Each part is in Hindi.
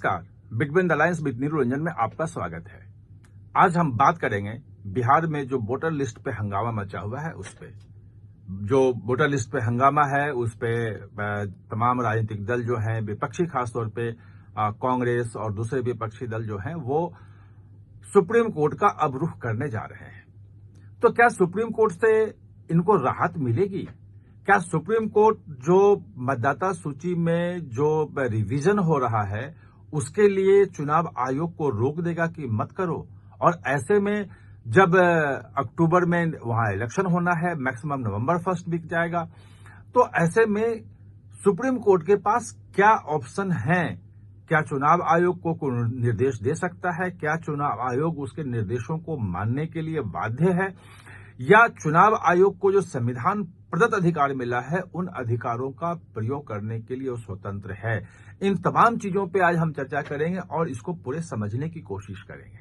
नमस्कार, between the lines with Neeru Ranjan में आपका स्वागत है। आज हम बात करेंगे बिहार में जो वोटर लिस्ट पे हंगामा मचा हुआ है उस पे। जो वोटर लिस्ट पे हंगामा है उस पे तमाम राजनीतिक दल जो हैं, विपक्षी खासतौर पे कांग्रेस और दूसरे विपक्षी दल जो हैं वो सुप्रीम कोर्ट का अब रुख करने जा रहे हैं। तो क्या सुप्रीम कोर्ट से इनको राहत मिलेगी? क्या सुप्रीम कोर्ट जो मतदाता सूची में जो रिवीजन हो रहा है उसके लिए चुनाव आयोग को रोक देगा कि मत करो? और ऐसे में जब अक्टूबर में वहां इलेक्शन होना है, मैक्सिमम नवंबर 1 बीत जाएगा, तो ऐसे में सुप्रीम कोर्ट के पास क्या ऑप्शन है? क्या चुनाव आयोग को कोई निर्देश दे सकता है? क्या चुनाव आयोग उसके निर्देशों को मानने के लिए बाध्य है, या चुनाव आयोग को जो संविधान प्रदत्त अधिकार मिला है उन अधिकारों का प्रयोग करने के लिए वो स्वतंत्र है? इन तमाम चीजों पे आज हम चर्चा करेंगे और इसको पूरे समझने की कोशिश करेंगे।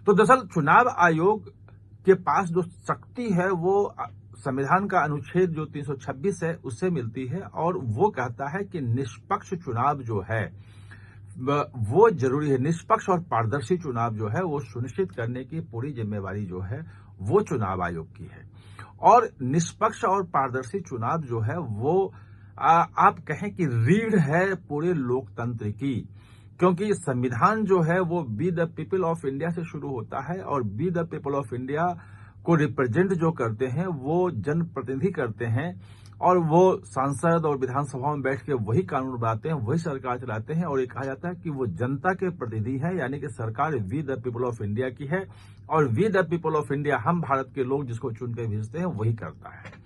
तो दरअसल चुनाव आयोग के पास जो शक्ति है वो संविधान का अनुच्छेद जो 326 है उससे मिलती है, और वो कहता है कि निष्पक्ष चुनाव जो है वो जरूरी है। निष्पक्ष और पारदर्शी चुनाव जो है वो सुनिश्चित करने की पूरी जिम्मेवारी जो है वो चुनाव आयोग की है। और निष्पक्ष और पारदर्शी चुनाव जो है वो आप कहें कि रीढ़ है पूरे लोकतंत्र की, क्योंकि संविधान जो है वो be the people of India से शुरू होता है, और be the people of India को रिप्रेजेंट जो करते हैं वो जनप्रतिनिधि करते हैं, और वो सांसद और विधानसभा में बैठ के वही कानून बनाते हैं, वही सरकार चलाते हैं, और ये कहा जाता है कि वो जनता के प्रतिनिधि है, यानी कि सरकार we the people of India की है, और we the people of India हम भारत के लोग जिसको चुन के भेजते हैं वही करता है।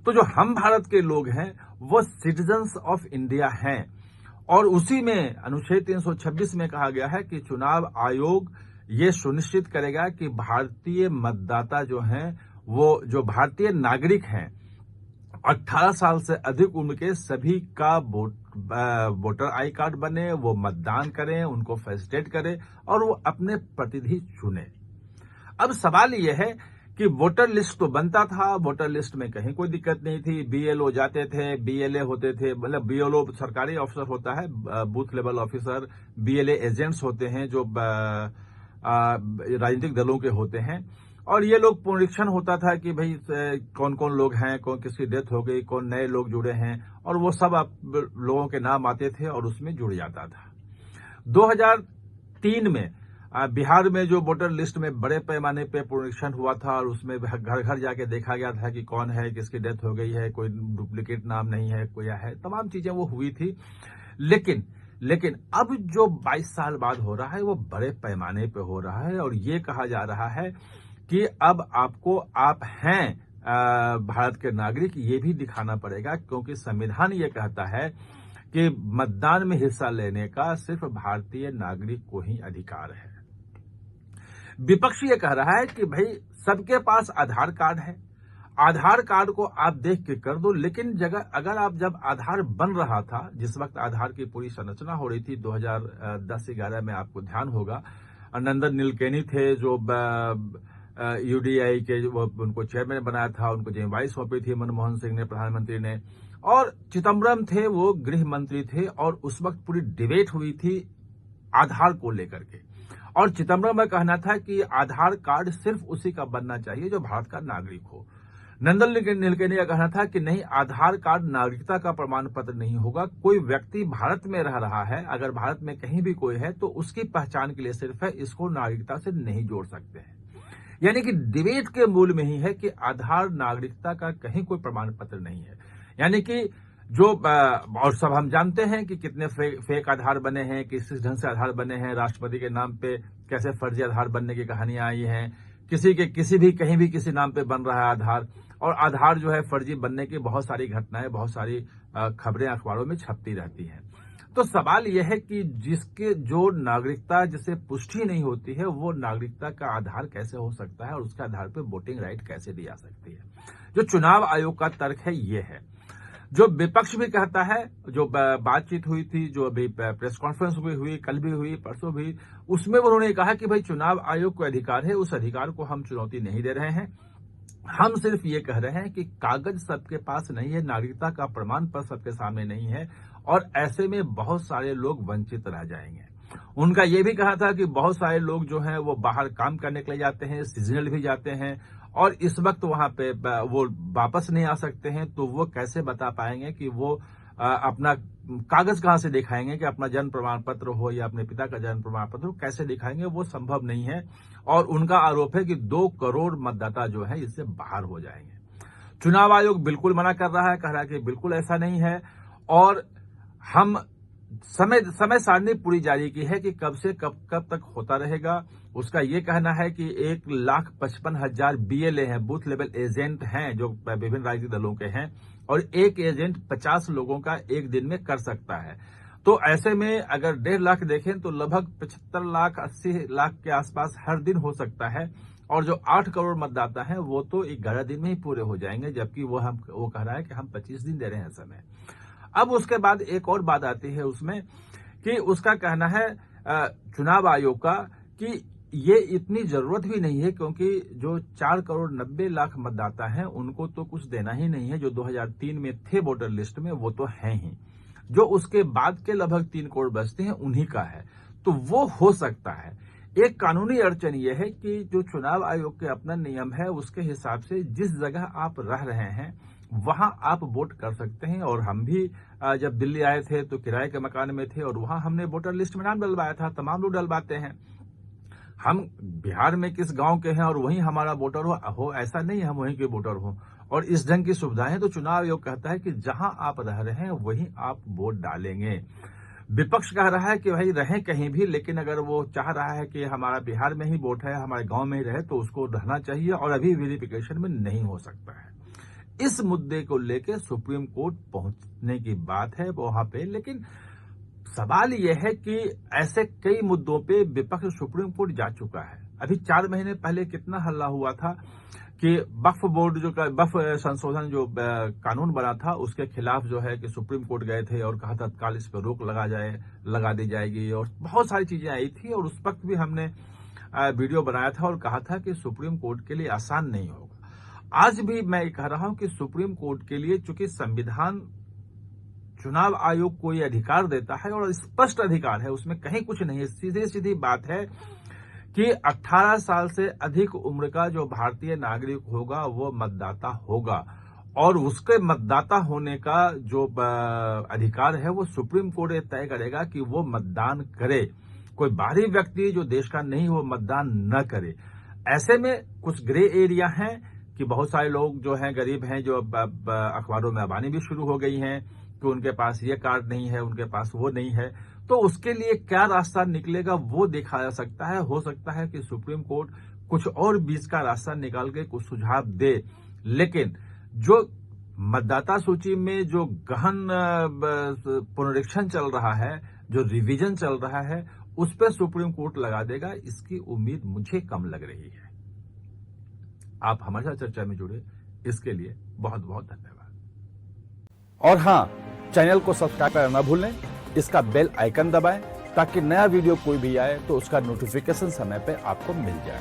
तो जो हम भारत के लोग हैं वो सिटीजन्स ऑफ इंडिया हैं, और उसी में अनुच्छेद 326 में कहा गया है कि चुनाव आयोग ये सुनिश्चित करेगा कि भारतीय मतदाता जो हैं वो जो भारतीय नागरिक हैं 18 साल से अधिक उम्र के सभी का वोटर आई कार्ड बने, वो मतदान करें, उनको फैसिलिटेट करें और वो अपने प्रतिनिधि चुने। अब सवाल यह है कि वोटर लिस्ट तो बनता था, वोटर लिस्ट में कहीं कोई दिक्कत नहीं थी, बीएलओ जाते थे, बीएलए होते थे, मतलब बीएलओ सरकारी ऑफिसर होता है, booth level officer, BLA agents होते हैं जो राजनीतिक दलों के होते हैं, और ये लोग पुनरीक्षण होता था कि भाई कौन कौन लोग हैं, कौन किसकी डेथ हो गई, कौन नए लोग जुड़े हैं, और वो सब लोगों के नाम आते थे और उसमें जुड़ जाता था। 2003 में बिहार में जो वोटर लिस्ट में बड़े पैमाने पे पुनरीक्षण हुआ था, और उसमें घर घर जाके देखा गया था कि कौन है, किसकी डेथ हो गई है, कोई डुप्लीकेट नाम नहीं है, कोई है, तमाम चीजें वो हुई थी। लेकिन अब जो 22 साल बाद हो रहा है वो बड़े पैमाने पे हो रहा है, और ये कहा जा रहा है कि अब आपको आप हैं भारत के नागरिक ये भी दिखाना पड़ेगा, क्योंकि संविधान ये कहता है कि मतदान में हिस्सा लेने का सिर्फ भारतीय नागरिक को ही अधिकार है। विपक्ष ये कह रहा है कि भाई सबके पास आधार कार्ड है, आधार कार्ड को आप देख के कर दो, लेकिन अगर आप जब आधार बन रहा था, जिस वक्त आधार की पूरी संरचना हो रही थी 2010-11 में, आपको ध्यान होगा, नंदन नीलकेनी थे जो यूडीआई के उनको चेयरमैन बनाया था, उनको जिम्मेवारी सौंपी थी मनमोहन सिंह ने, प्रधानमंत्री ने, और चिदम्बरम थे वो गृह मंत्री थे, और उस वक्त पूरी डिबेट हुई थी आधार को लेकर के, और चिदम्बरम का कहना था कि आधार कार्ड सिर्फ उसी का बनना चाहिए जो भारत का नागरिक हो। नंदन नीलकेनी का कहना था कि नहीं, आधार कार्ड नागरिकता का प्रमाण पत्र नहीं होगा, कोई व्यक्ति भारत में रह रहा है, अगर भारत में कहीं भी कोई है तो उसकी पहचान के लिए सिर्फ है, इसको नागरिकता से नहीं जोड़ सकते हैं। यानी कि डिबेट के मूल में ही है कि आधार नागरिकता का कहीं कोई प्रमाण पत्र नहीं है। यानी कि जो और सब हम जानते हैं कि कितने फेक आधार बने हैं, किस ढंग से आधार बने हैं, राष्ट्रपति के नाम पे कैसे फर्जी आधार बनने की कहानियां आई हैं, किसी के किसी भी कहीं भी किसी नाम पे बन रहा है आधार, और आधार जो है फर्जी बनने की बहुत सारी घटनाएं, बहुत सारी खबरें अखबारों में छपती रहती हैं। तो सवाल यह है कि जिसके जो नागरिकता जिसे पुष्टि नहीं होती है वो नागरिकता का आधार कैसे हो सकता है, और उसके आधार पर वोटिंग राइट कैसे दी जा सकती है। जो चुनाव आयोग का तर्क है ये है। जो विपक्ष भी कहता है, जो बातचीत हुई थी, जो अभी प्रेस कॉन्फ्रेंस भी हुई, कल भी हुई, परसों भी, उसमें उन्होंने कहा कि भाई चुनाव आयोग को अधिकार है, उस अधिकार को हम चुनौती नहीं दे रहे हैं, हम सिर्फ ये कह रहे हैं कि कागज सबके पास नहीं है, नागरिकता का प्रमाण पत्र सबके सामने नहीं है, और ऐसे में बहुत सारे लोग वंचित रह जाएंगे। उनका ये भी कहा था कि बहुत सारे लोग जो हैं वो बाहर काम करने के लिए जाते हैं, सीजनल भी जाते हैं और इस वक्त वहां पे वो वापस नहीं आ सकते हैं, तो वो कैसे बता पाएंगे कि वो अपना कागज कहां से दिखाएंगे कि अपना जन्म प्रमाण पत्र हो या अपने पिता का जन्म प्रमाण पत्र हो, कैसे दिखाएंगे, वो संभव नहीं है। और उनका आरोप है कि 2 करोड़ मतदाता जो है इससे बाहर हो जाएंगे। चुनाव आयोग बिल्कुल मना कर रहा है, कह रहा है कि बिल्कुल ऐसा नहीं है और हम समय सारणी पूरी जारी की है कि कब से कब तक होता रहेगा। उसका ये कहना है कि 1,55,000 BLA हैं, बूथ लेवल एजेंट हैं जो विभिन्न राजनीतिक दलों के हैं और एक एजेंट 50 लोगों का एक दिन में कर सकता है। तो ऐसे में अगर 1.5 लाख देखें तो लगभग 75 लाख 80 लाख के आसपास हर दिन हो सकता है और जो 8 करोड़ मतदाता हैं वो तो 11 दिन में ही पूरे हो जाएंगे, जबकि वो कह रहा है कि हम 25 दिन दे रहे हैं समय। अब उसके बाद एक और बात आती है उसमें कि उसका कहना है चुनाव आयोग का कि ये इतनी जरूरत भी नहीं है, क्योंकि जो 4 करोड़ 90 लाख मतदाता हैं उनको तो कुछ देना ही नहीं है। जो 2003 में थे वोटर लिस्ट में वो तो हैं ही, जो उसके बाद के लगभग 3 करोड़ बचते हैं उन्हीं का है, तो वो हो सकता है। एक कानूनी अड़चन ये है कि जो चुनाव आयोग के अपना नियम है उसके हिसाब से जिस जगह आप रह रहे हैं वहां आप वोट कर सकते हैं। और हम भी जब दिल्ली आए थे तो किराए के मकान में थे और वहां हमने वोटर लिस्ट में नाम डलवाया था। तमाम लोग डलवाते हैं। हम बिहार में किस गांव के हैं और वहीं हमारा वोटर हो ऐसा नहीं, हम वहीं के वोटर हो और इस ढंग की सुविधाएं तो चुनाव आयोग कहता है कि जहां आप रह रहे हैं वहीं आप वोट डालेंगे। विपक्ष कह रहा है कि भाई रहें कहीं भी, लेकिन अगर वो चाह रहा है कि हमारा बिहार में ही वोट है, हमारे गांव में ही रहे, तो उसको रहना चाहिए और अभी वेरिफिकेशन में नहीं हो सकता है। इस मुद्दे को लेकर सुप्रीम कोर्ट पहुंचने की बात है वहां पे, लेकिन सवाल यह है कि ऐसे कई मुद्दों पे विपक्ष सुप्रीम कोर्ट जा चुका है। अभी 4 महीने पहले कितना हल्ला हुआ था कि वक्फ बोर्ड जो वक्फ संशोधन जो कानून बना था उसके खिलाफ जो है कि सुप्रीम कोर्ट गए थे और कहा तत्काल इस पर रोक लगा दी जाएगी और बहुत सारी चीजें आई थी। और उस वक्त भी हमने वीडियो बनाया था और कहा था कि सुप्रीम कोर्ट के लिए आसान नहीं होगा। आज भी मैं कह रहा हूं कि सुप्रीम कोर्ट के लिए चूंकि संविधान चुनाव आयोग को यह अधिकार देता है और स्पष्ट अधिकार है, उसमें कहीं कुछ नहीं है, सीधी सीधी बात है कि 18 साल से अधिक उम्र का जो भारतीय नागरिक होगा वो मतदाता होगा और उसके मतदाता होने का जो अधिकार है वो सुप्रीम कोर्ट तय करेगा कि वो मतदान करे। कोई बाहरी व्यक्ति जो देश का नहीं वो मतदान न करे। ऐसे में कुछ ग्रे एरिया हैं कि बहुत सारे लोग जो हैं गरीब हैं, जो अखबारों में अब आनी भी शुरू हो गई हैं कि उनके पास ये कार्ड नहीं है, उनके पास वो नहीं है, तो उसके लिए क्या रास्ता निकलेगा वो देखा जा सकता है। हो सकता है कि सुप्रीम कोर्ट कुछ और बीच का रास्ता निकाल के कुछ सुझाव दे, लेकिन जो मतदाता सूची में जो गहन पुनरीक्षण चल रहा है, जो रिवीजन चल रहा है, उस पर सुप्रीम कोर्ट लगा देगा, इसकी उम्मीद मुझे कम लग रही है। आप हमारे साथ चर्चा में जुड़े, इसके लिए बहुत बहुत धन्यवाद। और हाँ, चैनल को सब्सक्राइब करना ना भूलें, इसका बेल आइकन दबाएं ताकि नया वीडियो कोई भी आए तो उसका नोटिफिकेशन समय पे आपको मिल जाए।